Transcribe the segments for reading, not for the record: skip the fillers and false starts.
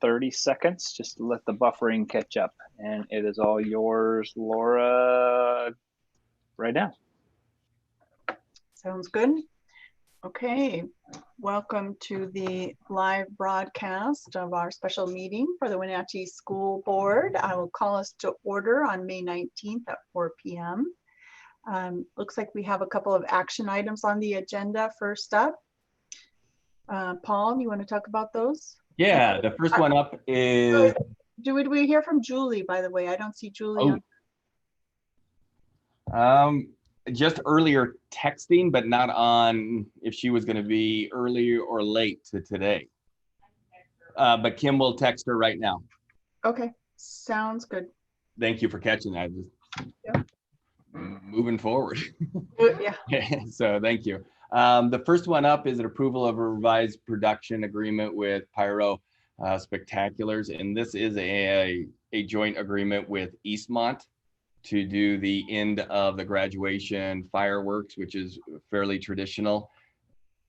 30 seconds just to let the buffering catch up. And it is all yours, Laura, right now. Sounds good. Okay, welcome to the live broadcast of our special meeting for the Wenatchee School Board. I will call us to order on May 19th at 4 p.m. Looks like we have a couple of action items on the agenda. First up, Paul, you want to talk about those? Yeah, the first one up is... Did we hear from Julie, by the way? I don't see Julie. Just earlier texting, but not on if she was going to be early or late to today. But Kim will text her right now. Okay, sounds good. Thank you for catching that. Yep. Moving forward. Yeah. So thank you. The first one up is an approval of a revised production agreement with Pyro Spectaculars, and this is a joint agreement with Eastmont to do the end of the graduation fireworks, which is fairly traditional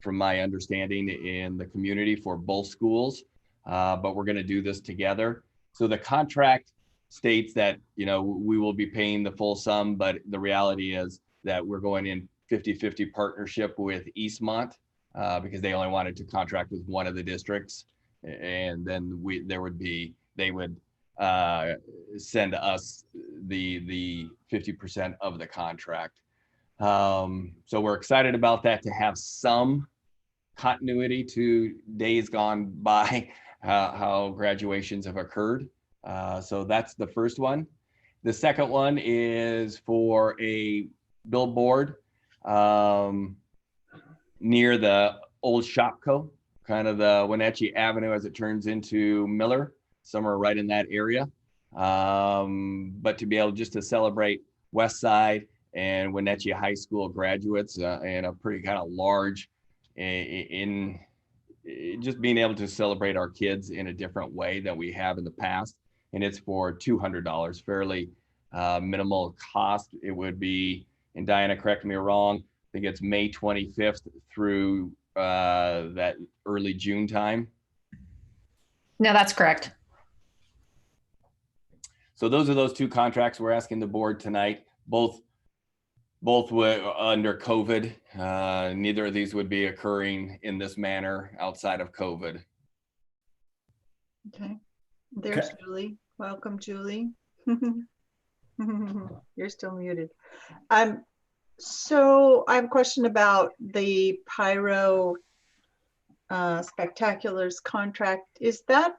from my understanding in the community for both schools, but we're going to do this together. So the contract states that, you know, we will be paying the full sum, but the reality is that we're going in 50-50 partnership with Eastmont because they only wanted to contract with one of the districts, and then they would send us the 50% of the contract. So we're excited about that, to have some continuity to days gone by, how graduations have occurred. So that's the first one. The second one is for a billboard near the old Shopco, kind of the Wenatchee Avenue as it turns into Miller, somewhere right in that area. But to be able just to celebrate West Side and Wenatchee High School graduates and a pretty kind of large in just being able to celebrate our kids in a different way than we have in the past. And it's for $200, fairly minimal cost. It would be, and Diana, correct me if I'm wrong, I think it's May 25th through that early June time. No, that's correct. So those are those two contracts we're asking the board tonight. Both were under COVID. Neither of these would be occurring in this manner outside of COVID. Okay, there's okay. Julie. Welcome, Julie. You're still muted. So I have a question about the Pyro Spectaculars contract. Is that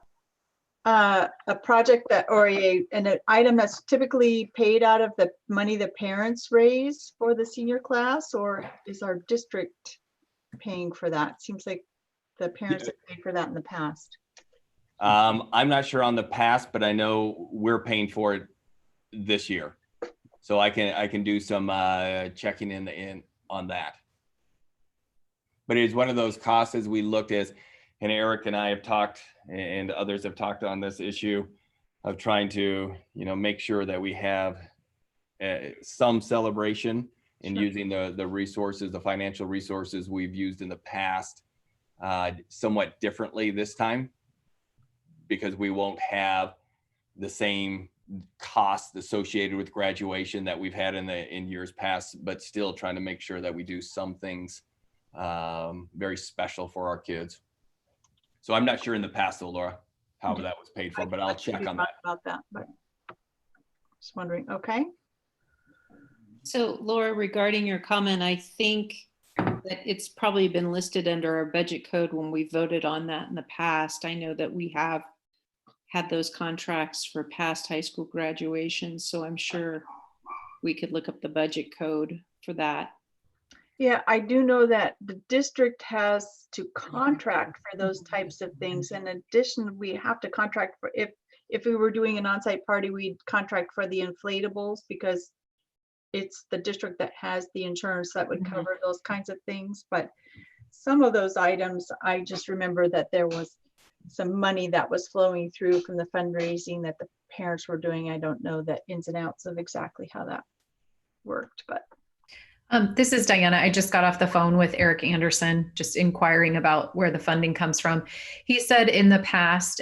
a project that, or an item that's typically paid out of the money the parents raise for the senior class, or is our district paying for that? Seems like the parents have paid for that in the past. I'm not sure on the past, but I know we're paying for it this year. So I can do some checking in on that. But it's one of those costs as we looked at, and Eric and I have talked, and others have talked on this issue of trying to, you know, make sure that we have some celebration in using the resources, the financial resources we've used in the past somewhat differently this time, because we won't have the same costs associated with graduation that we've had in years past, but still trying to make sure that we do some things very special for our kids. So I'm not sure in the past though, Laura, how that was paid for, but I'll check on that. About that, but just wondering. Okay. So Laura, regarding your comment, I think that it's probably been listed under our budget code when we voted on that in the past. I know that we have had those contracts for past high school graduations, so I'm sure we could look up the budget code for that. Yeah, I do know that the district has to contract for those types of things. In addition, we have to contract for, if we were doing an on-site party, we'd contract for the inflatables, because it's the district that has the insurance that would cover those kinds of things. But some of those items, I just remember that there was some money that was flowing through from the fundraising that the parents were doing. I don't know the ins and outs of exactly how that worked, but. This is Diana. I just got off the phone with Eric Anderson, just inquiring about where the funding comes from. He said in the past,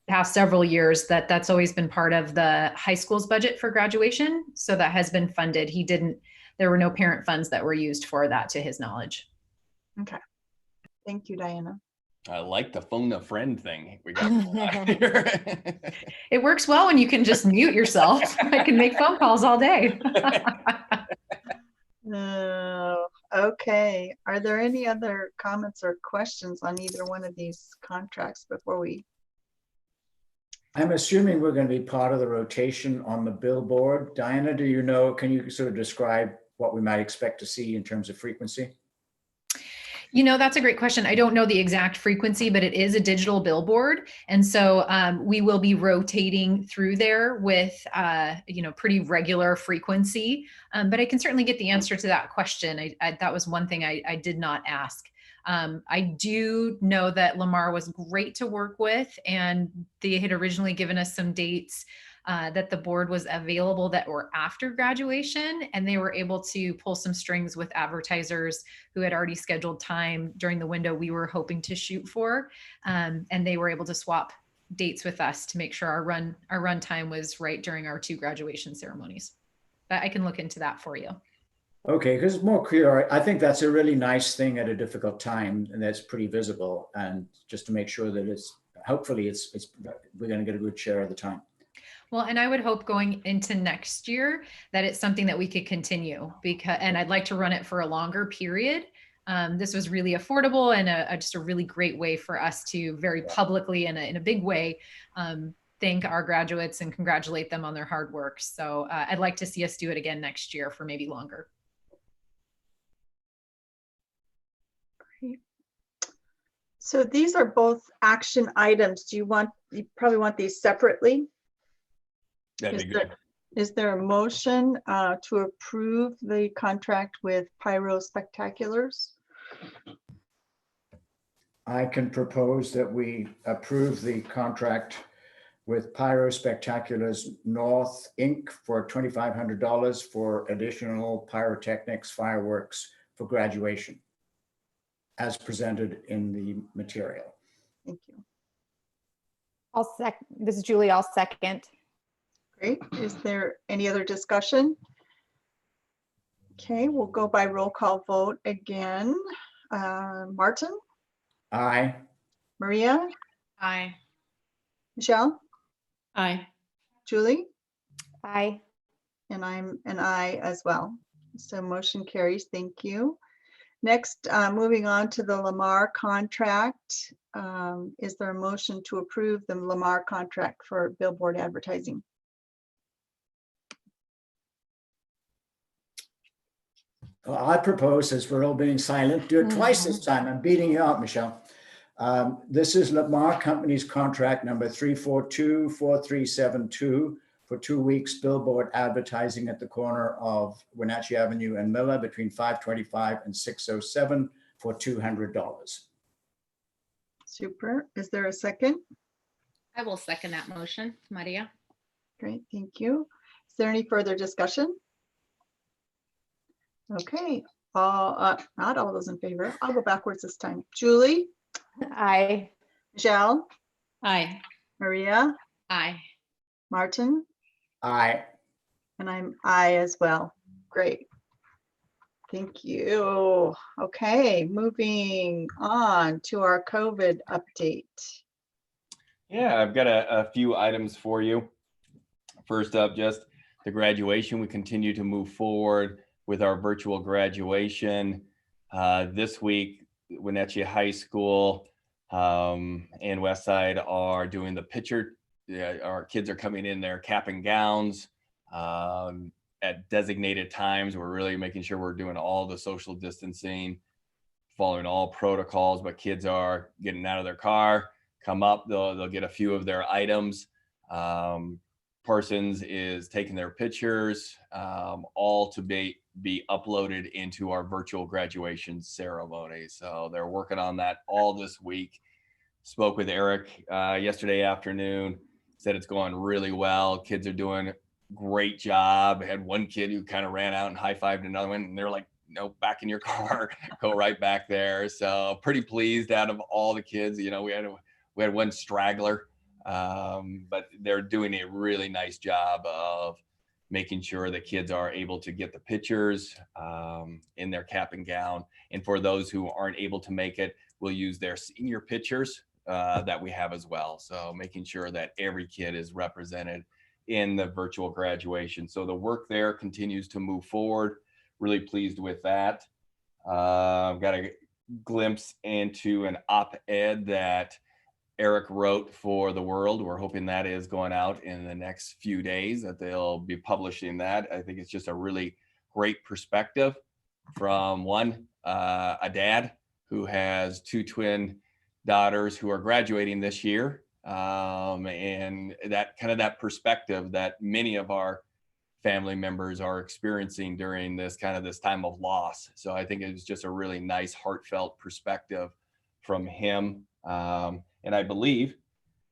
past several years that that's always been part of the high school's budget for graduation. So that has been funded. There were no parent funds that were used for that to his knowledge. Okay. Thank you, Diana. I like the phone a friend thing we got going on here. It works well when you can just mute yourself. I can make phone calls all day. Okay. Are there any other comments or questions on either one of these contracts before we? I'm assuming we're going to be part of the rotation on the billboard. Diana, do you know, can you sort of describe what we might expect to see in terms of frequency? That's a great question. I don't know the exact frequency, but it is a digital billboard. And so we will be rotating through there with, pretty regular frequency. But I can certainly get the answer to that question. That was one thing I did not ask. I do know that Lamar was great to work with, and they had originally given us some dates that the board was available that were after graduation, and they were able to pull some strings with advertisers who had already scheduled time during the window we were hoping to shoot for. And they were able to swap dates with us to make sure our run time was right during our 2 graduation ceremonies. But I can look into that for you. Okay, because it's more clear. I think that's a really nice thing at a difficult time, and that's pretty visible. And just to make sure that hopefully we're going to get a good share of the time. Well, and I would hope going into next year that it's something that we could continue, and I'd like to run it for a longer period. This was really affordable and just a really great way for us to very publicly in a big way thank our graduates and congratulate them on their hard work. So I'd like to see us do it again next year for maybe longer. Great. So these are both action items. You probably want these separately? That'd be good. Is there a motion to approve the contract with Pyro Spectaculars? I can propose that we approve the contract with Pyro Spectaculars North Inc. for $2,500 for additional pyrotechnics fireworks for graduation, as presented in the material. Thank you. This is Julie. I'll second. Great. Is there any other discussion? Okay, we'll go by roll call vote again. Martin? Aye. Maria? Aye. Michelle? Aye. Julie? Aye. And I'm an aye as well. So motion carries. Thank you. Next, moving on to the Lamar contract. Is there a motion to approve the Lamar contract for billboard advertising? Well, I propose, as we're all being silent, do it twice this time. I'm beating you out, Michelle. This is Lamar Company's contract number 3424372 for 2 weeks billboard advertising at the corner of Wenatchee Avenue and Miller between 525 and 607 for $200. Super. Is there a second? I will second that motion, Maria. Great, thank you. Is there any further discussion? Okay, not all those in favor. I'll go backwards this time. Julie? Aye. Michelle? Aye. Maria? Aye. Martin? Aye. And I'm aye as well. Great. Thank you. Okay, moving on to our COVID update. Yeah, I've got a few items for you. First up, just the graduation. We continue to move forward with our virtual graduation. This week, Wenatchee High School and Westside are doing the picture. Our kids are coming in their cap and gowns at designated times. We're really making sure we're doing all the social distancing, following all protocols, but kids are getting out of their car, come up, they'll get a few of their items. Parsons is taking their pictures, all to be uploaded into our virtual graduation ceremony. So they're working on that all this week. Spoke with Eric yesterday afternoon, said it's going really well. Kids are doing a great job. I had one kid who kind of ran out and high-fived another one, and they're like, no, back in your car, go right back there. So pretty pleased out of all the kids. You know, we had one straggler but they're doing a really nice job of making sure the kids are able to get the pictures in their cap and gown. And for those who aren't able to make it, we'll use their senior pictures that we have as well. So making sure that every kid is represented in the virtual graduation. So the work there continues to move forward. Really pleased with that. I've got a glimpse into an op-ed that Eric wrote for the World. We're hoping that is going out in the next few days, that they'll be publishing that. I think it's just a really great perspective from a dad who has 2 twin daughters who are graduating this year. And that perspective that many of our family members are experiencing during this time of loss. So I think it was just a really nice, heartfelt perspective from him. And I believe,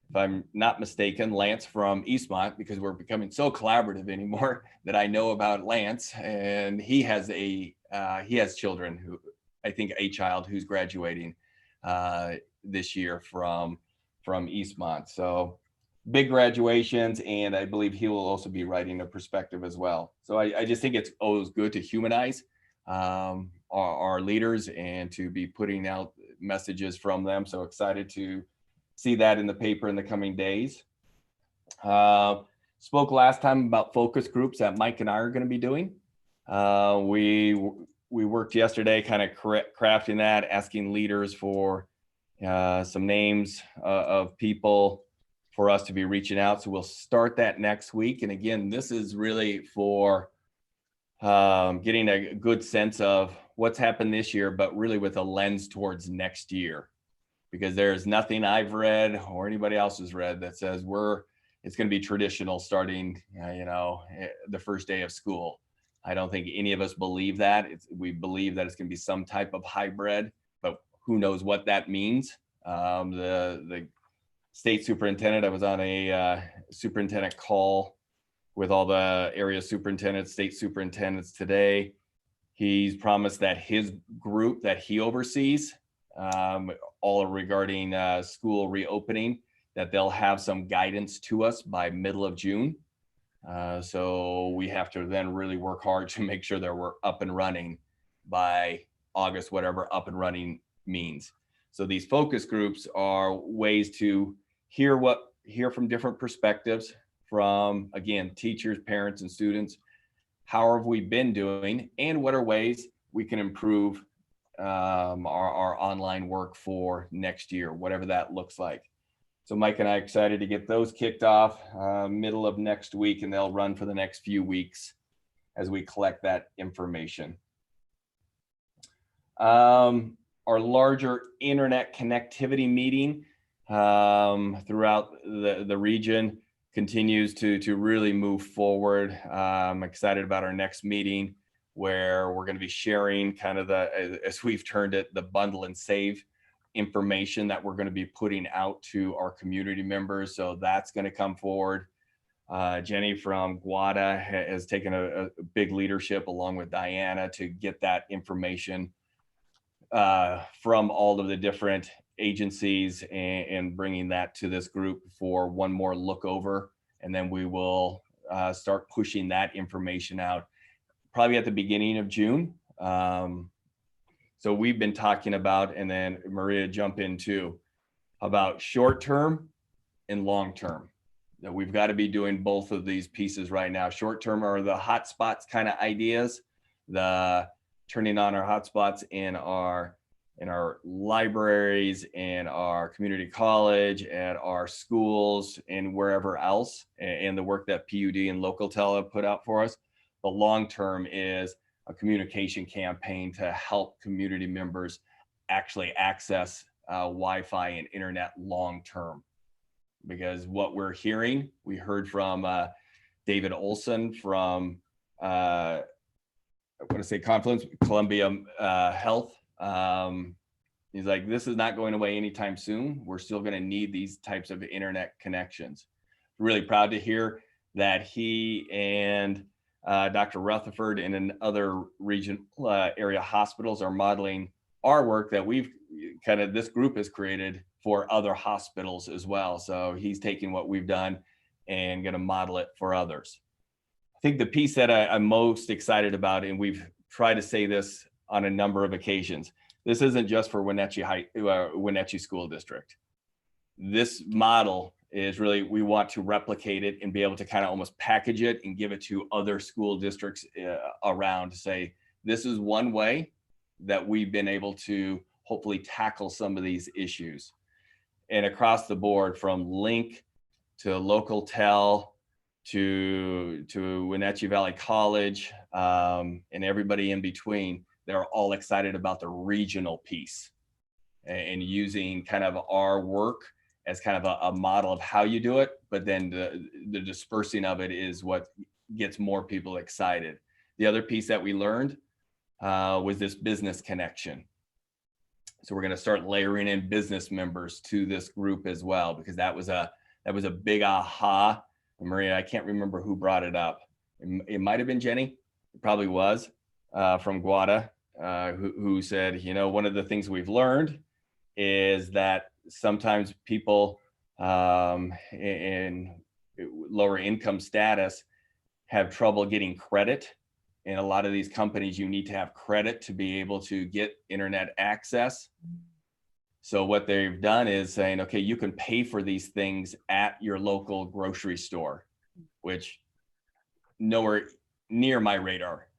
if I'm not mistaken, Lance from Eastmont, because we're becoming so collaborative anymore, that I know about Lance, and he has children who, I think a child who's graduating this year from Eastmont. So big graduations, and I believe he will also be writing a perspective as well. So I just think it's always good to humanize our leaders and to be putting out messages from them. So excited to see that in the paper in the coming days. Spoke last time about focus groups that Mike and I are going to be doing. We worked yesterday kind of crafting that, asking leaders for some names of people for us to be reaching out. So we'll start that next week. And again, this is really for getting a good sense of what's happened this year, but really with a lens towards next year, because there's nothing I've read or anybody else has read that says it's going to be traditional starting, the first day of school. I don't think any of us believe that. We believe that it's going to be some type of hybrid, but who knows what that means. The state superintendent, I was on a superintendent call with all the area superintendents, state superintendents today. He's promised that his group that he oversees, all regarding school reopening, that they'll have some guidance to us by middle of June. So we have to then really work hard to make sure that we're up and running by August, whatever up and running means. So these focus groups are ways to hear from different perspectives from, again, teachers, parents, and students. How have we been doing, and what are ways we can improve our online work for next year, whatever that looks like. So Mike and I are excited to get those kicked off middle of next week, and they'll run for the next few weeks as we collect that information. Our larger internet connectivity meeting throughout the region continues to really move forward. I'm excited about our next meeting, where we're going to be sharing kind of as we've termed it, the bundle and save information that we're going to be putting out to our community members. So that's going to come forward. Jenny from Guada has taken a big leadership along with Diana to get that information from all of the different agencies and bringing that to this group for one more look over. And then we will start pushing that information out probably at the beginning of June. So we've been talking about, and then Maria jump in too, about short-term and long-term. That we've got to be doing both of these pieces right now. Short-term are the hotspots kind of ideas, the turning on our hotspots in our libraries, and our community college, at our schools, and wherever else, and the work that PUD and local tele put out for us. The long-term is a communication campaign to help community members actually access Wi-Fi and internet long-term. Because what we're hearing, we heard from David Olson from, I want to say Confluence, Columbia Health. He's like, this is not going away anytime soon. We're still going to need these types of internet connections. Really proud to hear that he and Dr. Rutherford and other region area hospitals are modeling our work that we've this group has created for other hospitals as well. So he's taking what we've done and going to model it for others. I think the piece that I'm most excited about, and we've tried to say this on a number of occasions, this isn't just for Wenatchee School District. This model is really, we want to replicate it and be able to kind of almost package it and give it to other school districts around to say, this is one way that we've been able to hopefully tackle some of these issues. And across the board, from Link to Local Tel to Wenatchee Valley College, and everybody in between, they're all excited about the regional piece and using kind of our work as kind of a model of how you do it, but then the dispersing of it is what gets more people excited. The other piece that we learned was this business connection. So we're going to start layering in business members to this group as well, because that was a big aha. Maria, I can't remember who brought it up. It might have been Jenny. It probably was from Guada, who said, you know, one of the things we've learned is that sometimes people in lower income status have trouble getting credit. In a lot of these companies, you need to have credit to be able to get internet access. So what they've done is saying, okay, you can pay for these things at your local grocery store, which nowhere near my radar.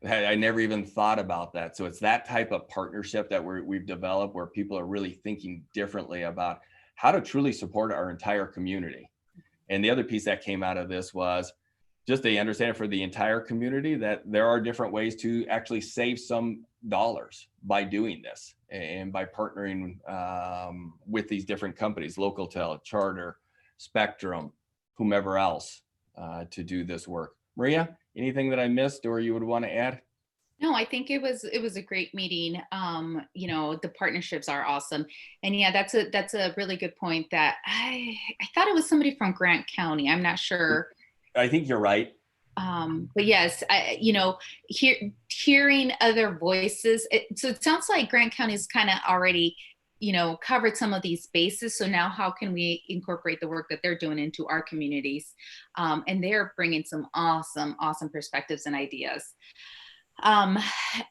I never even thought about that. So it's that type of partnership that we've developed where people are really thinking differently about how to truly support our entire community. And the other piece that came out of this was just they understand for the entire community that there are different ways to actually save some dollars by doing this and by partnering with these different companies, Local Tel, Charter, Spectrum, whomever else to do this work. Maria, anything that I missed or you would want to add? No, I think it was a great meeting. You know, the partnerships are awesome. And yeah, that's a really good point that I thought it was somebody from Grant County. I'm not sure. I think you're right. But yes, you know, hearing other voices. So it sounds like Grant County is kind of already, you know, covered some of these bases. So now how can we incorporate the work that they're doing into our communities? And they're bringing some awesome perspectives and ideas.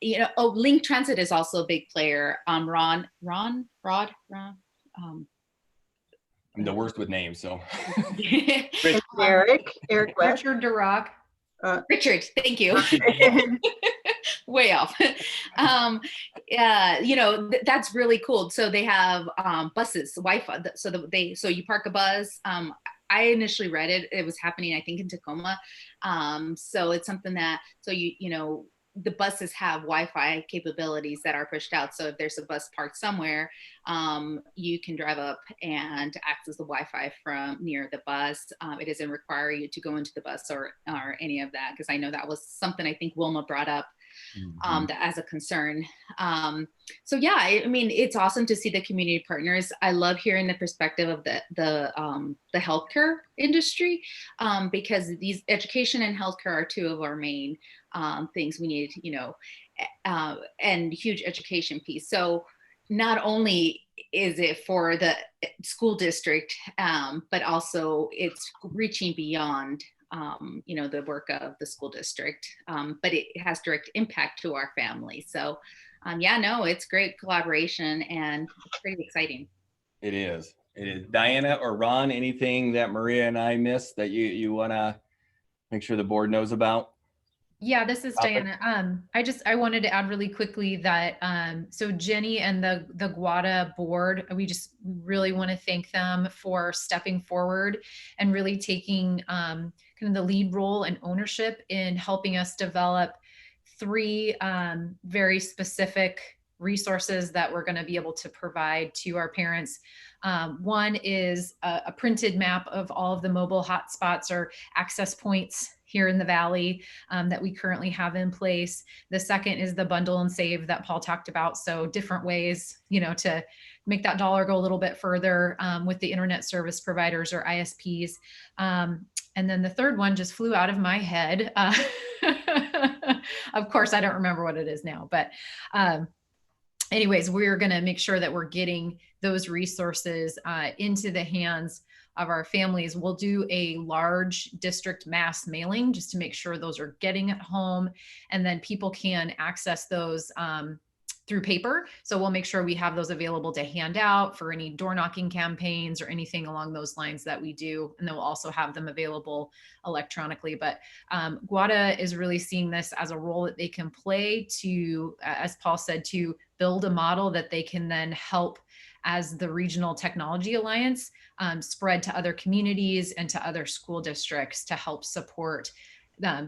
You know, Link Transit is also a big player. Rod. I'm the worst with names, so. Eric West. Richard DeRock. Richard, thank you. Way off. You know, that's really cool. So they have buses, Wi-Fi. So you park a bus. I initially read it. It was happening, I think, in Tacoma. So it's something that, so you know, the buses have Wi-Fi capabilities that are pushed out. So if there's a bus parked somewhere, you can drive up and access the Wi-Fi from near the bus. It doesn't require you to go into the bus or any of that, because I know that was something I think Wilma brought up as a concern. So yeah, I mean, it's awesome to see the community partners. I love hearing the perspective of the healthcare industry, because these education and healthcare are two of our main things we need, you know, and huge education piece. So not only is it for the school district, but also it's reaching beyond you know, the work of the school district, but it has direct impact to our family. So yeah, no, it's great collaboration and it's pretty exciting. It is. Diana or Ron, anything that Maria and I missed that you want to make sure the board knows about? Yeah, this is Diana. I wanted to add really quickly that so Jenny and the Guada board, we really want to thank them for stepping forward and really taking kind of the lead role and ownership in helping us develop 3 very specific resources that we're going to be able to provide to our parents. One is a printed map of all of the mobile hotspots or access points here in the Valley that we currently have in place. The second is the bundle and save that Paul talked about. So different ways, you know, to make that dollar go a little bit further with the internet service providers or ISPs. And then the third one just flew out of my head. Of course, I don't remember what it is now, but anyways, we're going to make sure that we're getting those resources into the hands of our families. We'll do a large district mass mailing just to make sure those are getting at home, and then people can access those through paper. So we'll make sure we have those available to hand out for any door knocking campaigns or anything along those lines that we do. And then we'll also have them available electronically. But GWADA is really seeing this as a role that they can play to, as Paul said, to build a model that they can then help as the Regional Technology Alliance spread to other communities and to other school districts to help support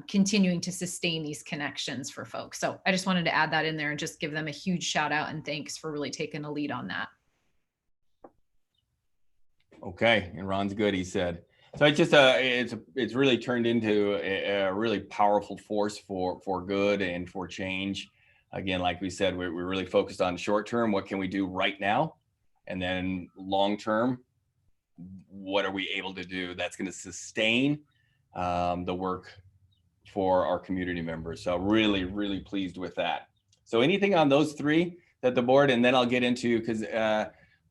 continuing to sustain these connections for folks. So I just wanted to add that in there and just give them a huge shout out and thanks for really taking a lead on that. Okay, and Ron's good, he said. So it's just it's really turned into a really powerful force for good and for change. Again, like we said, we're really focused on short term. What can we do right now? And then long term, what are we able to do that's going to sustain the work for our community members? So really, really pleased with that. So anything on those three that the board, and then I'll get into, because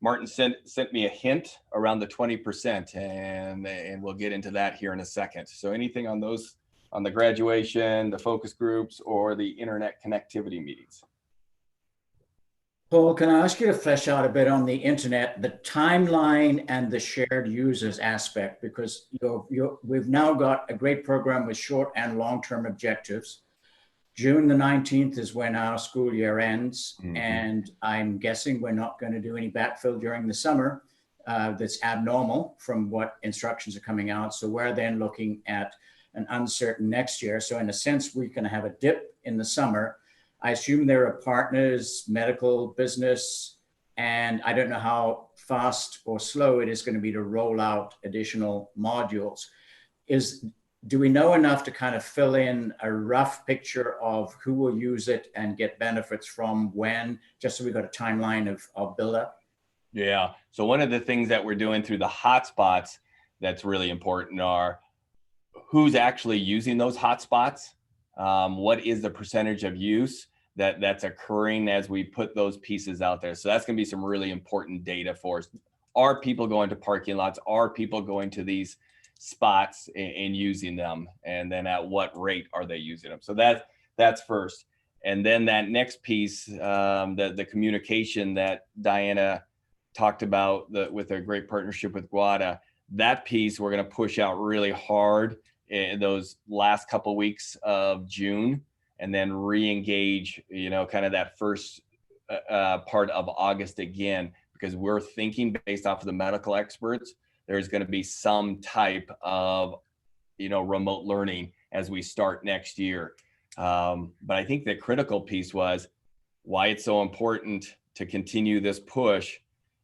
Martin sent me a hint around the 20%, and we'll get into that here in a second. So anything on those, on the graduation, the focus groups, or the internet connectivity meetings? Paul, can I ask you to flesh out a bit on the internet, the timeline and the shared users aspect, because we've now got a great program with short and long-term objectives. June the 19th is when our school year ends. Mm-hmm. And I'm guessing we're not going to do any backfill during the summer. That's abnormal from what instructions are coming out. So we're then looking at an uncertain next year. So in a sense, we're going to have a dip in the summer. I assume there are partners, medical, business, and I don't know how fast or slow it is going to be to roll out additional modules. Do we know enough to kind of fill in a rough picture of who will use it and get benefits from when, just so we've got a timeline of build-up? Yeah, so one of the things that we're doing through the hotspots that's really important are who's actually using those hotspots. What is the percentage of use that's occurring as we put those pieces out there? So that's going to be some really important data for us. Are people going to parking lots? Are people going to these spots and using them? And then at what rate are they using them? So that's first. And then that next piece, the communication that Diana talked about with a great partnership with GWADA, that piece we're going to push out really hard in those last couple weeks of June, and then re-engage, kind of that first part of August again, because we're thinking based off of the medical experts, there's going to be some type of, remote learning as we start next year. But I think the critical piece was why it's so important to continue this push.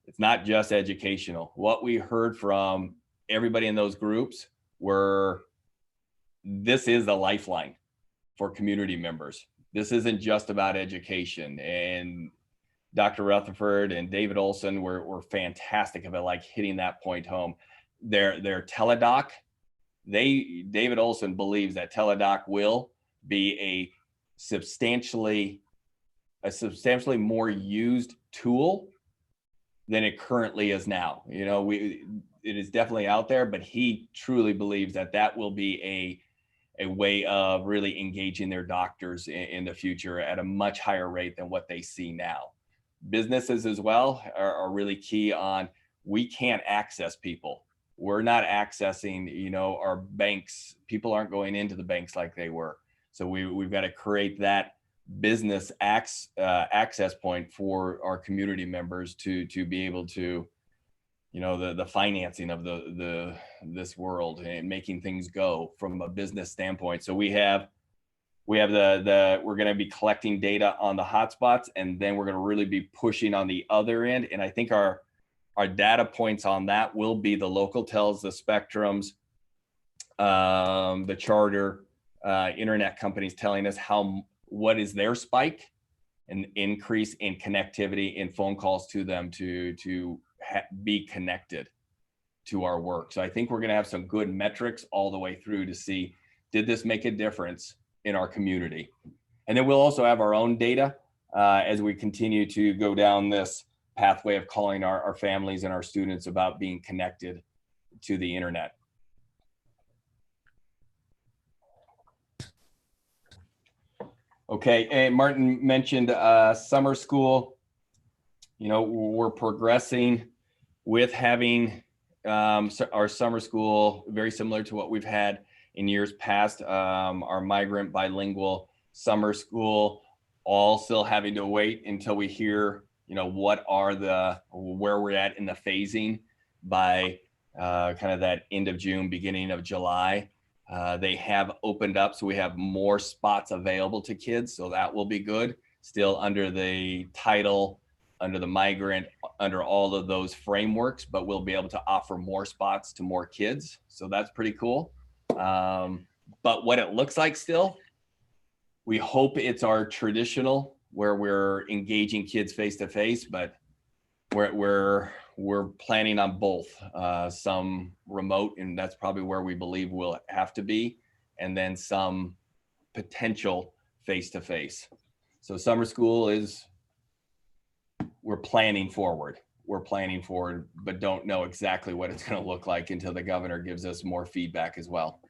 It's not just educational. What we heard from everybody in those groups were, this is the lifeline for community members. This isn't just about education. And Dr. Rutherford and David Olson were fantastic about like hitting that point home. Their teledoc, David Olson believes that teledoc will be a substantially more used tool than it currently is now. It is definitely out there, but he truly believes that will be a way of really engaging their doctors in the future at a much higher rate than what they see now. Businesses as well are really key on, we can't access people. We're not accessing, our banks. People aren't going into the banks like they were. So we've got to create that business access point for our community members to be able to, the financing of this world and making things go from a business standpoint. So we're going to be collecting data on the hotspots, and then we're going to really be pushing on the other end. And I think our data points on that will be the local tells, the spectrums, the charter, internet companies telling us what is their spike and increase in connectivity and phone calls to them to be connected to our work. So I think we're going to have some good metrics all the way through to see, did this make a difference in our community? And then we'll also have our own data as we continue to go down this pathway of calling our families and our students about being connected to the internet. Okay, and Martin mentioned summer school. You know, we're progressing with having our summer school very similar to what we've had in years past. Our migrant bilingual summer school, all still having to wait until we hear, you know, where we're at in the phasing by kind of that end of June, beginning of July. They have opened up, so we have more spots available to kids, so that will be good. Still under the title, under the migrant, under all of those frameworks, but we'll be able to offer more spots to more kids. So that's pretty cool. But what it looks like still, we hope it's our traditional where we're engaging kids face to face, but we're planning on both, some remote, and that's probably where we believe we'll have to be, and then some potential face to face. So summer school is, we're planning forward, but don't know exactly what it's going to look like until the governor gives us more feedback as well.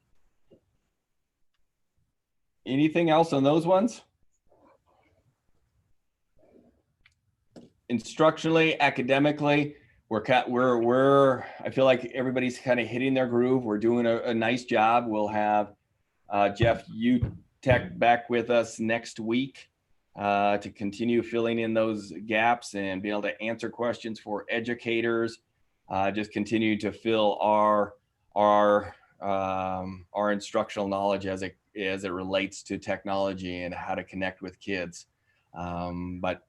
Anything else on those ones? Instructionally, academically, I feel like everybody's kind of hitting their groove. We're doing a nice job. We'll have Jeff UTech back with us next week to continue filling in those gaps and be able to answer questions for educators. Just continue to fill our instructional knowledge as it relates to technology and how to connect with kids. But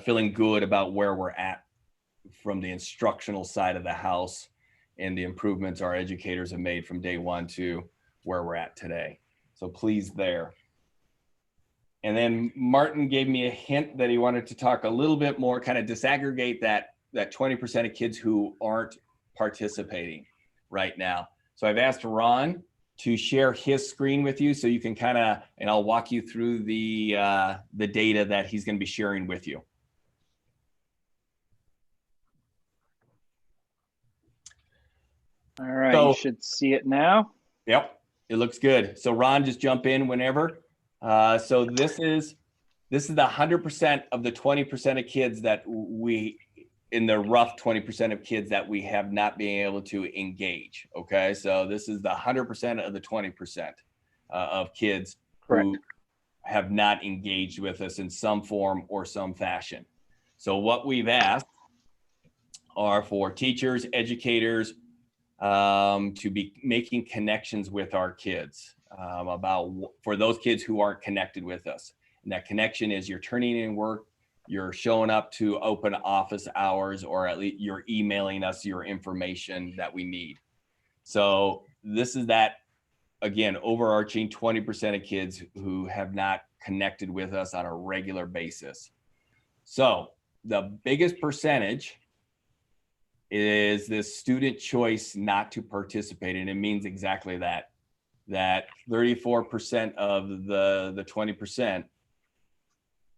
feeling good about where we're at from the instructional side of the house and the improvements our educators have made from day one to where we're at today. So pleased there. And then Martin gave me a hint that he wanted to talk a little bit more, kind of disaggregate that 20% of kids who aren't participating right now. So I've asked Ron to share his screen with you so you can kind of, and I'll walk you through the data that he's going to be sharing with you. All right, So, you should see it now. Yep, it looks good. So Ron, just jump in whenever. So this is the 100% of the 20% of kids that in the rough 20% of kids that we have not been able to engage. Okay, so this is the 100% of the 20% of kids who have not engaged with us in some form or some fashion. So what we've asked are for teachers, educators, to be making connections with our kids for those kids who aren't connected with us. And that connection is you're turning in work, you're showing up to open office hours, or at least you're emailing us your information that we need. So this is that, again, overarching 20% of kids who have not connected with us on a regular basis. So the biggest percentage is this student choice not to participate. And it means exactly that 34% of the 20%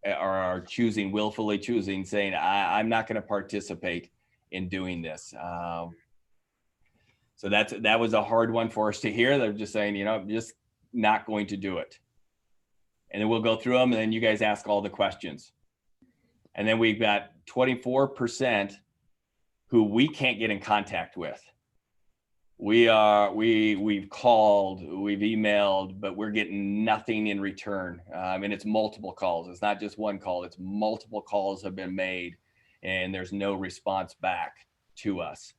are willfully choosing, saying, I'm not going to participate in doing this. So that was a hard one for us to hear. They're just saying, I'm just not going to do it. And then we'll go through them, and then you guys ask all the questions. And then we've got 24% who we can't get in contact with. We've called, we've emailed, but we're getting nothing in return. And it's multiple calls. It's not just one call, it's multiple calls have been made and there's no response back to us.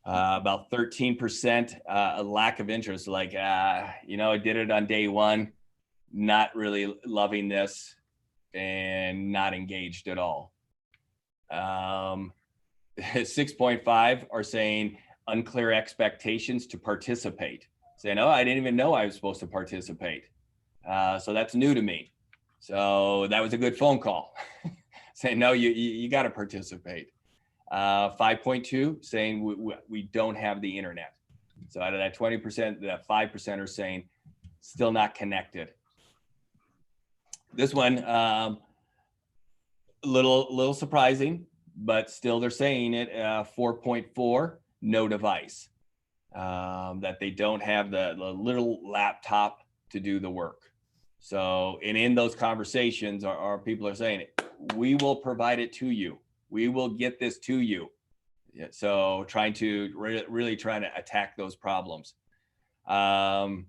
About 13% a lack of interest, like, I did it on day one, not really loving this and not engaged at all. 6.5 are saying unclear expectations to participate. Saying, I didn't even know I was supposed to participate. So that's new to me. So that was a good phone call. Saying, no, you got to participate. 5.2 saying we don't have the internet. So out of that 20%, that 5% are saying still not connected. This one, little surprising, but still they're saying it, 4.4, no device. That they don't have the little laptop to do the work. So, and in those conversations, our people are saying, we will provide it to you. We will get this to you. Yeah, so trying to really trying to attack those problems. So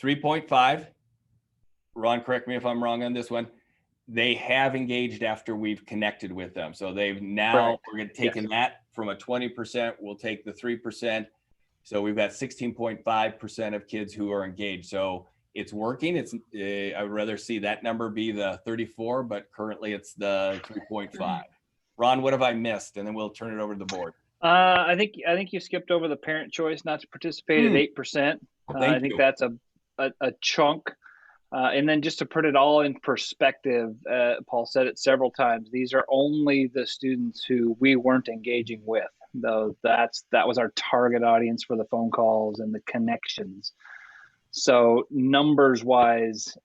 3.5, Ron, correct me if I'm wrong on this one. They have engaged after we've connected with them. So they've now, we're going to take that from a 20%, we'll take the 3%. So we've got 16.5% of kids who are engaged. So it's working. It's, I would rather see that number be the 34, but currently it's the 3.5. Ron, what have I missed? And then we'll turn it over to the board. I think you skipped over the parent choice not to participate at 8%. I think that's a chunk. And then just to put it all in perspective, Paul said it several times, these are only the students who we weren't engaging with, though that was our target audience for the phone calls and the connections. So numbers wise,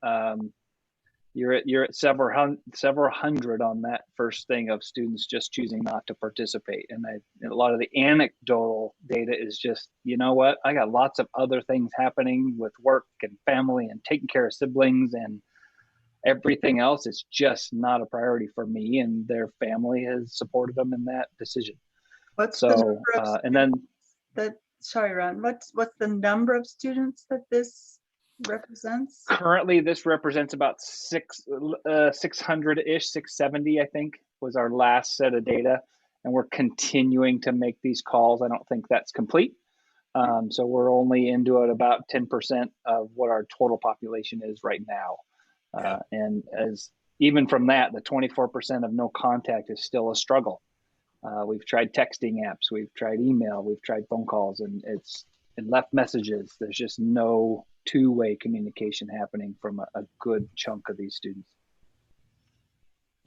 you're at several hundred on that first thing of students just choosing not to participate. And a lot of the anecdotal data is just, you know what, I got lots of other things happening with work and family and taking care of siblings and everything else. It's just not a priority for me, and their family has supported them in that decision. What's so the number of and then sorry, Ron, what's the number of students that this represents? Currently, this represents about 600-ish, 670, I think, was our last set of data. And we're continuing to make these calls. I don't think that's complete. So we're only into it about 10% of what our total population is right now. And as even from that, the 24% of no contact is still a struggle. We've tried texting apps, we've tried email, we've tried phone calls, and left messages. There's just no two-way communication happening from a good chunk of these students.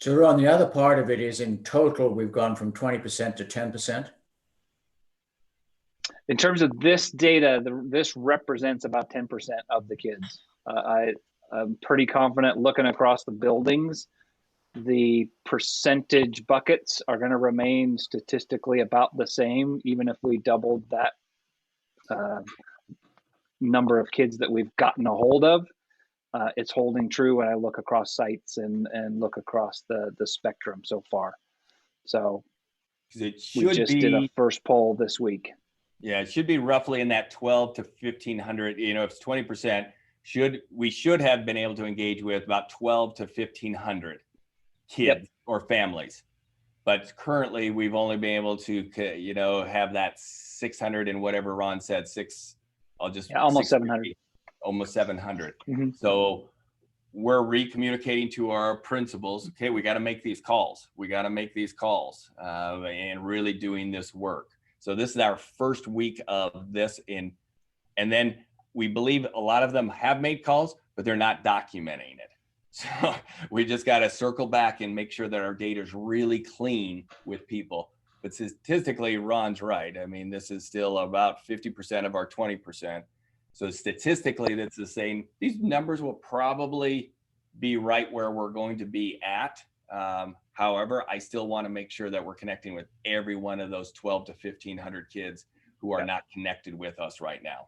So Ron, the other part of it is in total, we've gone from 20% to 10%. In terms of this data, this represents about 10% of the kids. I'm pretty confident looking across the buildings, the percentage buckets are going to remain statistically about the same, even if we doubled that number of kids that we've gotten a hold of. It's holding true when I look across sites and look across the spectrum so far. So we just did a first poll this week. Yeah, it should be roughly in that 12 to 1,500. You know, if it's 20%, we should have been able to engage with about 12 to 1,500 kids or families. But currently, we've only been able to, you know, have that 600 and whatever Ron said, almost 700. Almost 700. Mm-hmm. So we're recommunicating to our principals, okay, we got to make these calls. We got to make these calls and really doing this work. So this is our first week of this and then we believe a lot of them have made calls, but they're not documenting it. So we just got to circle back and make sure that our data is really clean with people. But statistically, Ron's right. I mean, this is still about 50% of our 20%. So statistically, that's the same. These numbers will probably be right where we're going to be at. However, I still want to make sure that we're connecting with every one of those 12 to 1,500 kids who are not connected with us right now.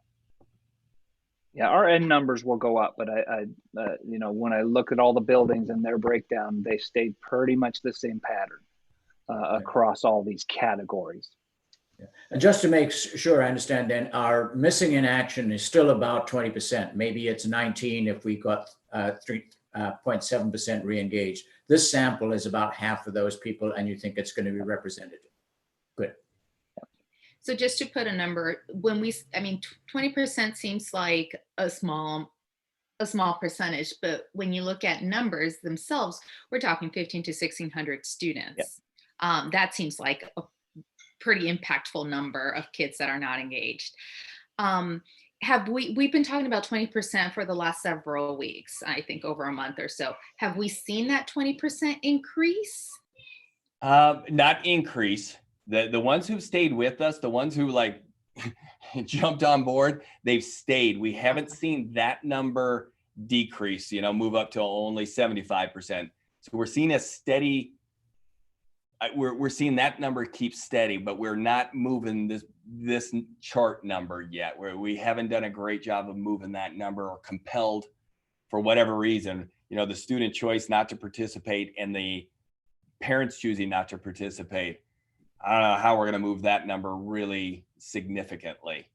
Yeah, our end numbers will go up, but I you know, when I look at all the buildings and their breakdown, they stayed pretty much the same pattern across all these categories. Yeah. And just to make sure I understand, then our missing in action is still about 20%. Maybe it's 19 if we got 3.7% re-engaged. This sample is about half of those people, and you think it's going to be representative. Good. So just to put a number, I mean, 20% seems like a small percentage, but when you look at numbers themselves, we're talking 1,500 to 1,600 students. Yep. That seems like a pretty impactful number of kids that are not engaged. We've been talking about 20% for the last several weeks, I think over a month or so. Have we seen that 20% increase? Not increase. The ones who've stayed with us, the ones who like jumped on board, they've stayed. We haven't seen that number decrease, move up to only 75%. So we're seeing a steady, we're seeing that number keep steady, but we're not moving this chart number yet, where we haven't done a great job of moving that number, or compelled for whatever reason, the student choice not to participate and the parents choosing not to participate. I don't know how we're going to move that number really significantly.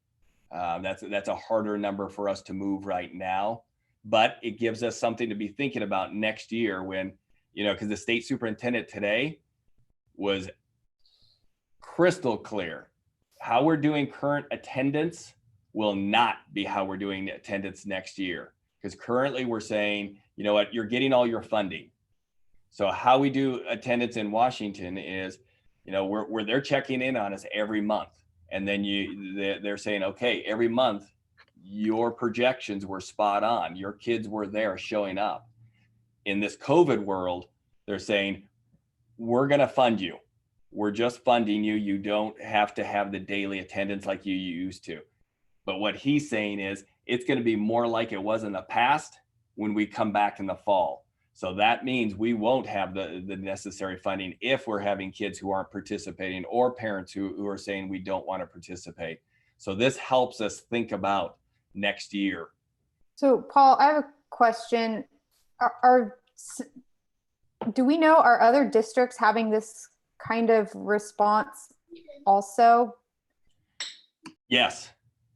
That's a harder number for us to move right now, but it gives us something to be thinking about next year when, because the state superintendent today was crystal clear. How we're doing current attendance will not be how we're doing attendance next year. Because currently we're saying, you know what, you're getting all your funding. So how we do attendance in Washington is, where they're checking in on us every month. And then they're saying, okay, every month, your projections were spot on. Your kids were there showing up. In this COVID world, they're saying, we're going to fund you. We're just funding you. You don't have to have the daily attendance like you used to. But what he's saying is it's going to be more like it was in the past when we come back in the fall. So that means we won't have the necessary funding if we're having kids who aren't participating, or parents who are saying we don't want to participate. So this helps us think about next year. So Paul, I have a question. Do we know, are other districts having this kind of response also? Yes.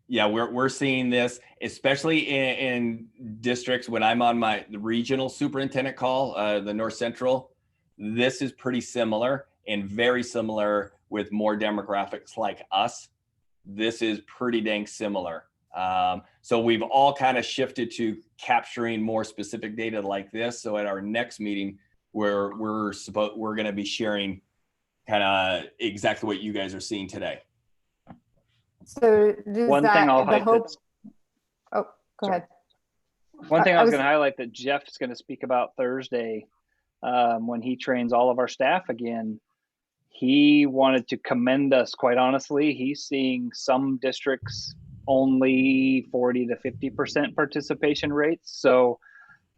Yeah, we're seeing this, especially in districts. When I'm on the regional superintendent call, the North Central, this is pretty similar, and very similar with more demographics like us. This is pretty dang similar. So we've all kind of shifted to capturing more specific data like this. So at our next meeting, we're going to be sharing kind of exactly what you guys are seeing today. So one thing I'll highlight. Oh, go ahead. One thing I was going to highlight that Jeff's going to speak about Thursday, when he trains all of our staff again. He wanted to commend us, quite honestly. He's seeing some districts only 40 to 50% participation rates. So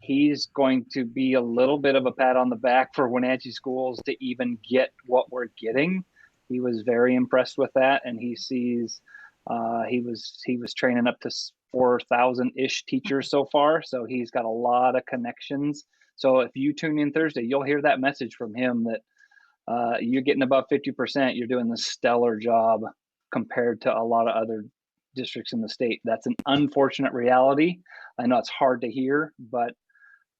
he's going to be a little bit of a pat on the back for Wenatchee schools to even get what we're getting. He was very impressed with that, and he sees he was training up to 4,000-ish teachers so far. So he's got a lot of connections. So if you tune in Thursday, you'll hear that message from him that you're getting above 50%. You're doing the stellar job compared to a lot of other districts in the state. That's an unfortunate reality. I know it's hard to hear, but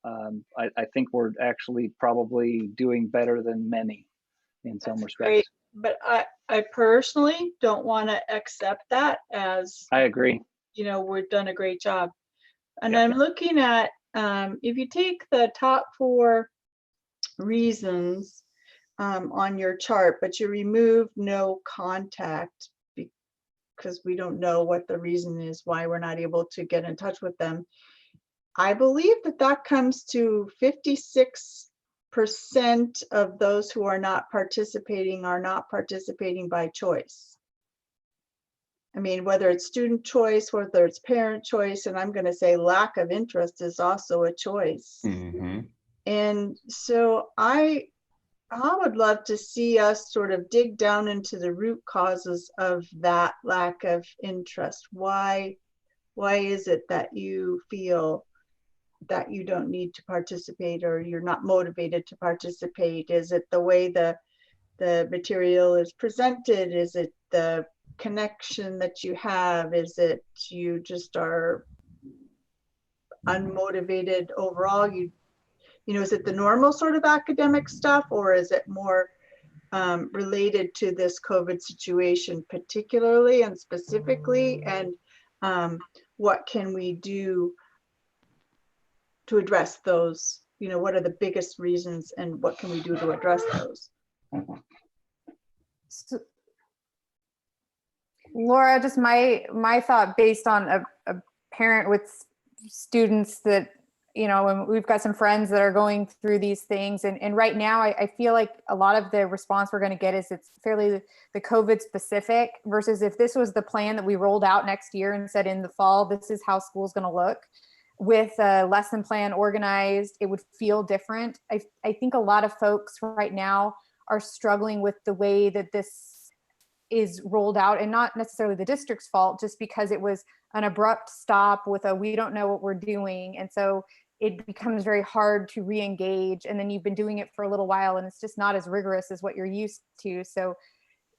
I think we're actually probably doing better than many in some respects. Great. But I personally don't want to accept that as, I agree. We've done a great job. And I'm looking at, if you take the top 4 reasons on your chart, but you remove no contact because we don't know what the reason is why we're not able to get in touch with them. I believe that comes to 56% of those who are not participating by choice. I mean, whether it's student choice, whether it's parent choice, and I'm going to say lack of interest is also a choice. Mm-hmm. And so I would love to see us sort of dig down into the root causes of that lack of interest. Why is it that you feel that you don't need to participate, or you're not motivated to participate? Is it the way the material is presented? Is it the connection that you have? Is it you just are unmotivated overall? Is it the normal sort of academic stuff, or is it more related to this COVID situation particularly and specifically? And what can we do to address those? What are the biggest reasons, and what can we do to address those? So, Laura, just my thought based on a parent with students that, and we've got some friends that are going through these things. And right now I feel like a lot of the response we're going to get is it's fairly the COVID specific, versus if this was the plan that we rolled out next year and said in the fall, this is how school's going to look. with a lesson plan organized, it would feel different. I think a lot of folks right now are struggling with the way that this is rolled out, and not necessarily the district's fault, just because it was an abrupt stop with a, we don't know what we're doing. And so it becomes very hard to re-engage. And then you've been doing it for a little while and it's just not as rigorous as what you're used to. So,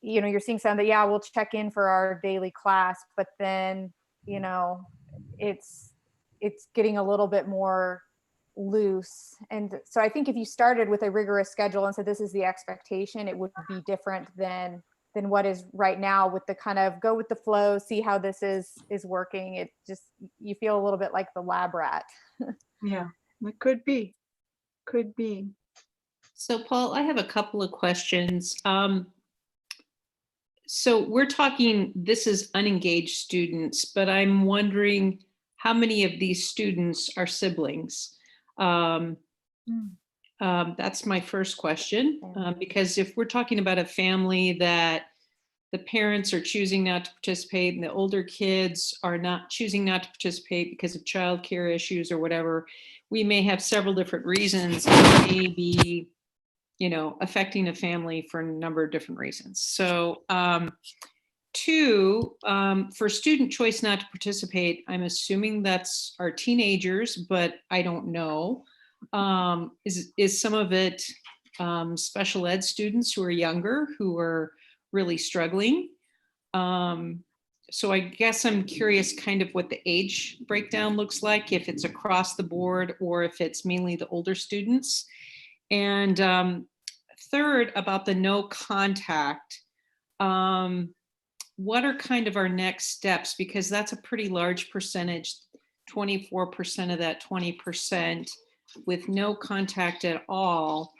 you know, you're seeing some that, yeah, we'll check in for our daily class, but then, you know, it's getting a little bit more loose. And so I think if you started with a rigorous schedule and said, this is the expectation, it would be different than what is right now, with the kind of go with the flow, see how this is working. It just, you feel a little bit like the lab rat. Yeah, it could be. So Paul, I have a couple of questions. So we're talking, this is unengaged students, but I'm wondering how many of these students are siblings? That's my first question, because if we're talking about a family that the parents are choosing not to participate and the older kids are not choosing not to participate because of childcare issues or whatever, we may have several different reasons that may be, you know, affecting a family for a number of different reasons. So two, for student choice not to participate, I'm assuming that's our teenagers, but I don't know. Is some of it special ed students who are younger, who are really struggling? So I guess I'm curious kind of what the age breakdown looks like, if it's across the board or if it's mainly the older students. And third, about the no contact, what are kind of our next steps? Because that's a pretty large percentage, 24% of that 20% with no contact at all.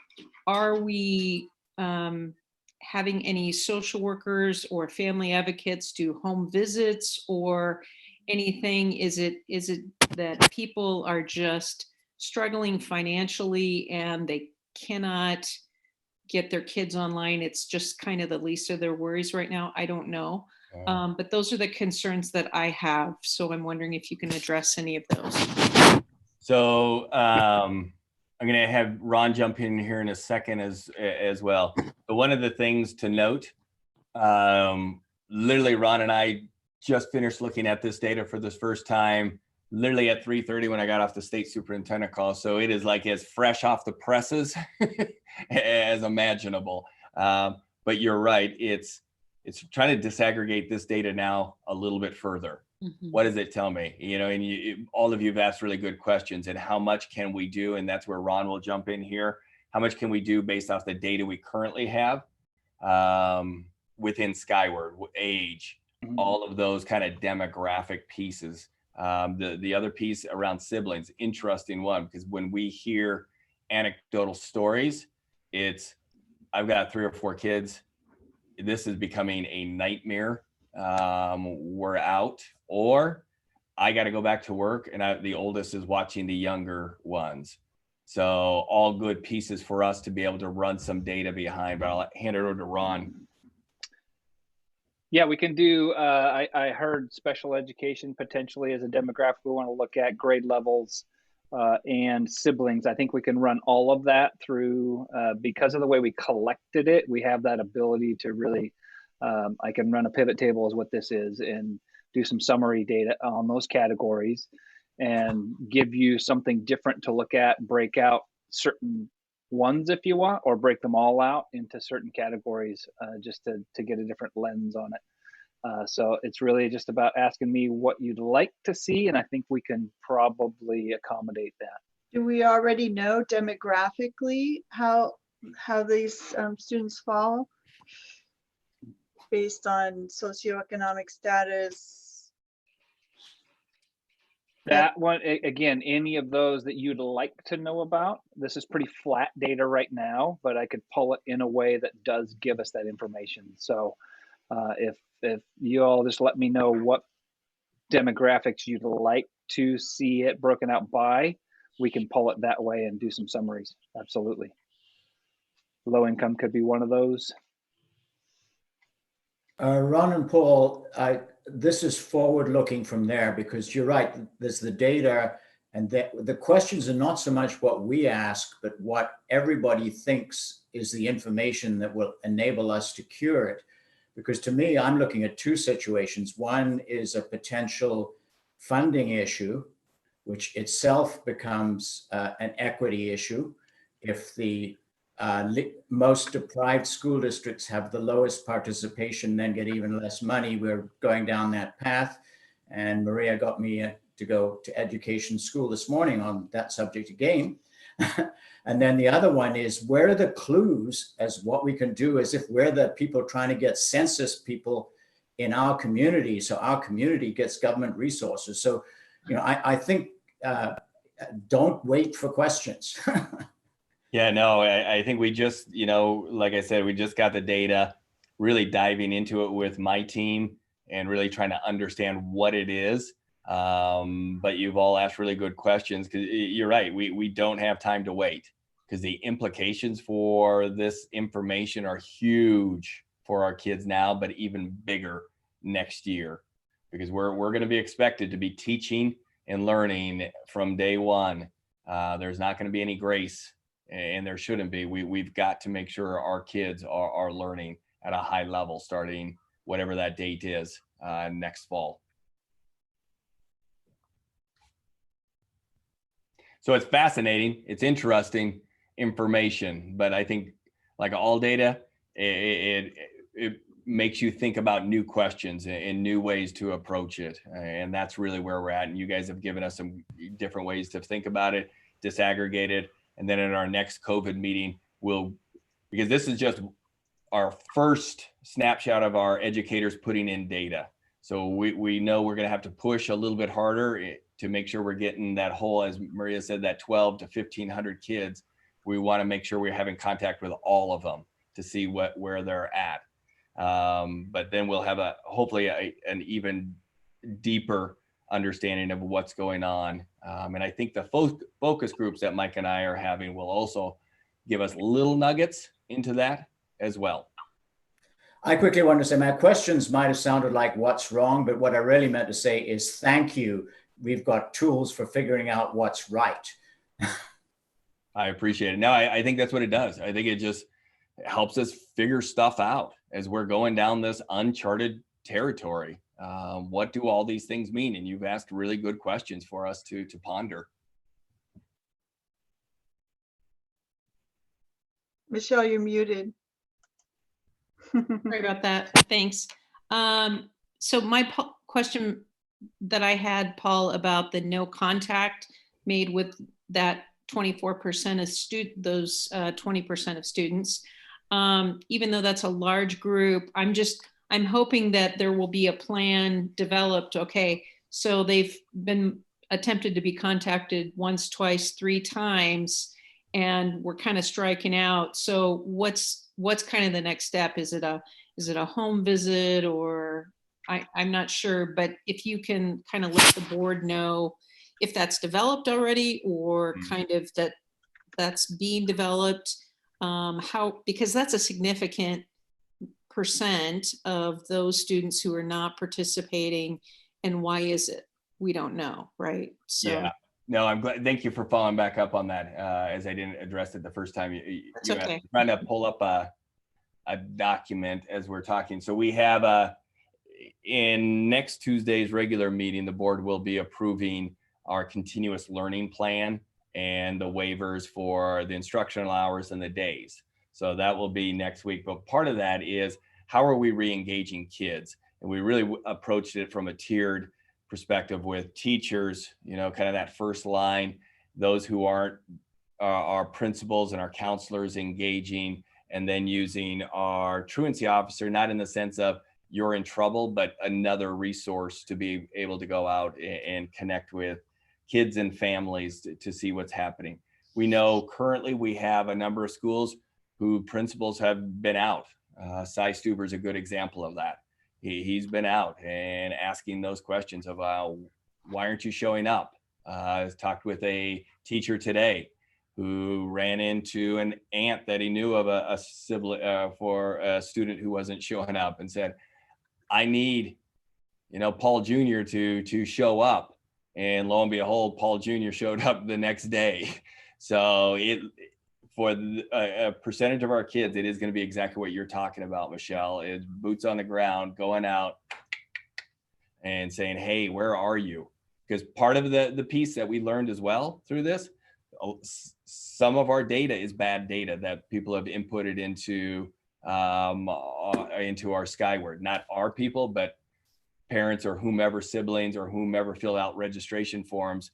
Are we having any social workers or family advocates do home visits or anything? Is it that people are just struggling financially and they cannot get their kids online? It's just kind of the least of their worries right now. I don't know. But those are the concerns that I have. So I'm wondering if you can address any of those. So I'm going to have Ron jump in here in a second as well. But one of the things to note, literally Ron and I just finished looking at this data for this first time, literally at 3:30 when I got off the state superintendent call. So it is like as fresh off the presses as imaginable. But you're right. It's trying to disaggregate this data now a little bit further. Mm-hmm. What does it tell me? You know, and all of you have asked really good questions. And how much can we do? And that's where Ron will jump in here. How much can we do based off the data we currently have within Skyward, age, mm-hmm. all of those kind of demographic pieces. The other piece around siblings, interesting one, because when we hear anecdotal stories, it's, I've got 3 or 4 kids. This is becoming a nightmare. We're out, or I got to go back to work, and the oldest is watching the younger ones. So all good pieces for us to be able to run some data behind, but I'll hand it over to Ron. Yeah, we can do, I heard special education potentially as a demographic we want to look at, grade levels and siblings. I think we can run all of that through, because of the way we collected it, we have that ability to really, I can run a pivot table is what this is, and do some summary data on those categories and give you something different to look at, break out certain ones if you want, or break them all out into certain categories just to get a different lens on it. So it's really just about asking me what you'd like to see, and I think we can probably accommodate that. Do we already know demographically how these students fall based on socioeconomic status? That one, again, any of those that you'd like to know about, this is pretty flat data right now, but I could pull it in a way that does give us that information. So if you all just let me know what demographics you'd like to see it broken out by, we can pull it that way and do some summaries. Absolutely. Low income could be one of those. Ron and Paul, this is forward looking from there, because you're right, there's the data And the questions are not so much what we ask, but what everybody thinks is the information that will enable us to cure it. Because to me, I'm looking at two situations. One is a potential funding issue, which itself becomes an equity issue. If the most deprived school districts have the lowest participation, then get even less money, we're going down that path. And Maria got me to go to education school this morning on that subject again. And then the other one is, where are the clues as what we can do as if we're the people trying to get census people in our community, so our community gets government resources. So, I think don't wait for questions. Yeah, no, I think we just, like I said, we just got the data, really diving into it with my team and really trying to understand what it is. But you've all asked really good questions, because you're right. We don't have time to wait, because the implications for this information are huge for our kids now, but even bigger next year, because we're going to be expected to be teaching and learning from day one. There's not going to be any grace, and there shouldn't be. We've got to make sure our kids are learning at a high level, starting whatever that date is next fall. So it's fascinating, it's interesting information, but I think, like all data, it makes you think about new questions and new ways to approach it. And that's really where we're at. And you guys have given us some different ways to think about it, disaggregate it. And then at our next COVID meeting, because this is just our first snapshot of our educators putting in data. So we know we're going to have to push a little bit harder to make sure we're getting that whole, as Maria said, that 12 to 1,500 kids. We want to make sure we're having contact with all of them to see where they're at. But then we'll have hopefully an even deeper understanding of what's going on. And I think the focus groups that Mike and I are having will also give us little nuggets into that as well. I quickly want to say my questions might have sounded like what's wrong, but what I really meant to say is thank you. We've got tools for figuring out what's right. I appreciate it. No, I think that's what it does. I think it just helps us figure stuff out as we're going down this uncharted territory. What do all these things mean? And you've asked really good questions for us to ponder. Michelle, you're muted. Sorry about that. Thanks. So my question that I had, Paul, about the no contact made with that 24% of those 20% of students, even though that's a large group, I'm hoping that there will be a plan developed. Okay, so they've been attempted to be contacted once, twice, 3 times, and we're kind of striking out. So what's kind of the next step? Is it a home visit, or I'm not sure, but if you can kind of let the board know if that's developed already, or kind of that's being developed, because that's a significant percent of those students who are not participating, and why is it? We don't know, right? So yeah, no, I'm glad. Thank you for following back up on that, as I didn't address it the first time. That's okay. Trying to pull up a document as we're talking. So we have in next Tuesday's regular meeting, the board will be approving our continuous learning plan and the waivers for the instructional hours and the days. So that will be next week. But part of that is, how are we re-engaging kids? And we really approached it from a tiered perspective with teachers, kind of that first line, those who aren't our principals and our counselors engaging, and then using our truancy officer, not in the sense of you're in trouble, but another resource to be able to go out and connect with kids and families to see what's happening. We know currently we have a number of schools who principals have been out. Cy Stuber is a good example of that. He's been out and asking those questions of why aren't you showing up? I talked with a teacher today who ran into an aunt that he knew of a sibling for a student who wasn't showing up, and said, I need, Paul Jr. to show up. And lo and behold, Paul Jr. showed up the next day. So for a percentage of our kids, it is going to be exactly what you're talking about, Michelle, is boots on the ground, going out and saying, hey, where are you? Because part of the piece that we learned as well through this, some of our data is bad data that people have inputted into our Skyward. Not our people, but parents or whomever, siblings or whomever fill out registration forms,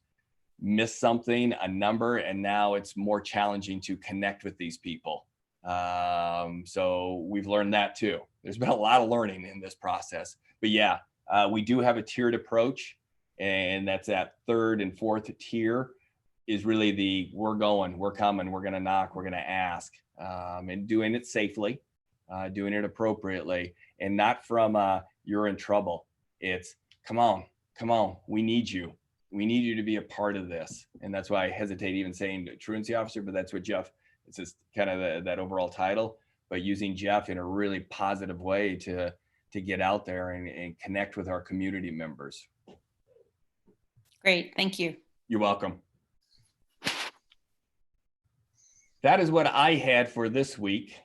miss something, a number, and now it's more challenging to connect with these people. So we've learned that too. There's been a lot of learning in this process, but yeah, we do have a tiered approach, and that's that third and fourth tier is really the we're going, we're coming, we're going to knock, we're going to ask, and doing it safely, doing it appropriately, and not from you're in trouble. It's come on, we need you. We need you to be a part of this. And that's why I hesitate even saying truancy officer, but that's what Jeff, it's just kind of that overall title, but using Jeff in a really positive way to get out there and connect with our community members. Great, thank you. You're welcome. That is what I had for this week.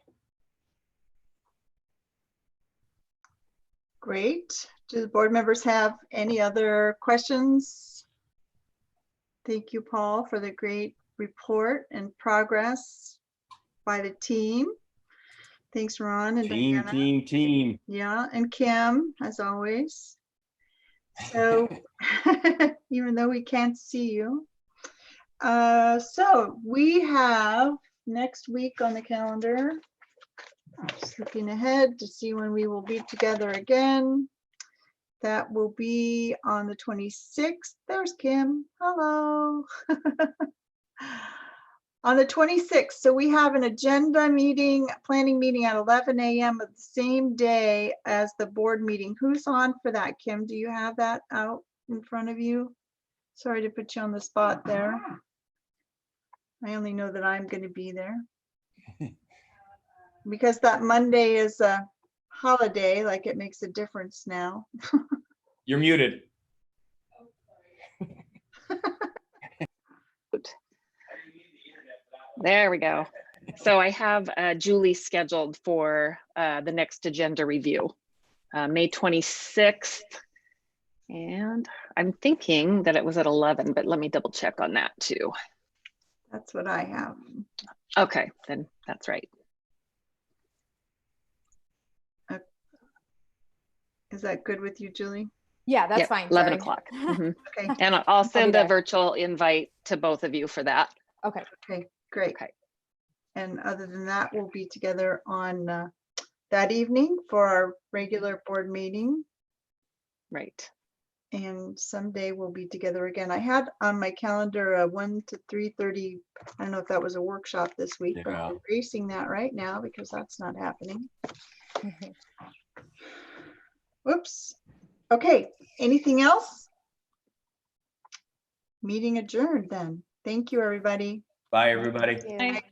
Great. Do the board members have any other questions? Thank you, Paul, for the great report and progress by the team. Thanks, Ron and Diana. Team. Yeah, and Kim, as always. So, even though we can't see you. So we have next week on the calendar. Just looking ahead to see when we will be together again. That will be on the 26th. There's Kim. Hello. On the 26th. So we have an agenda meeting, planning meeting at 11 a.m. of the same day as the board meeting. Who's on for that, Kim? Do you have that out in front of you? Sorry to put you on the spot there. I only know that I'm going to be there. Because that Monday is a holiday, like it makes a difference now. You're muted. There we go. So I have Julie scheduled for the next agenda review, May 26th. And I'm thinking that it was at 11, but let me double check on that too. That's what I have. Okay, then that's right. Is that good with you, Julie? Yeah, that's fine. 11 o'clock. Okay. And I'll send a virtual invite to both of you for that. Okay. Okay, great. Okay. And other than that, we'll be together on that evening for our regular board meeting. Right. And someday we'll be together again. I had on my calendar 1 to 3:30. I don't know if that was a workshop this week, but I'm erasing that right now because that's not happening. Whoops. Okay, anything else? Meeting adjourned then. Thank you, everybody. Bye, everybody. Thank you. Bye.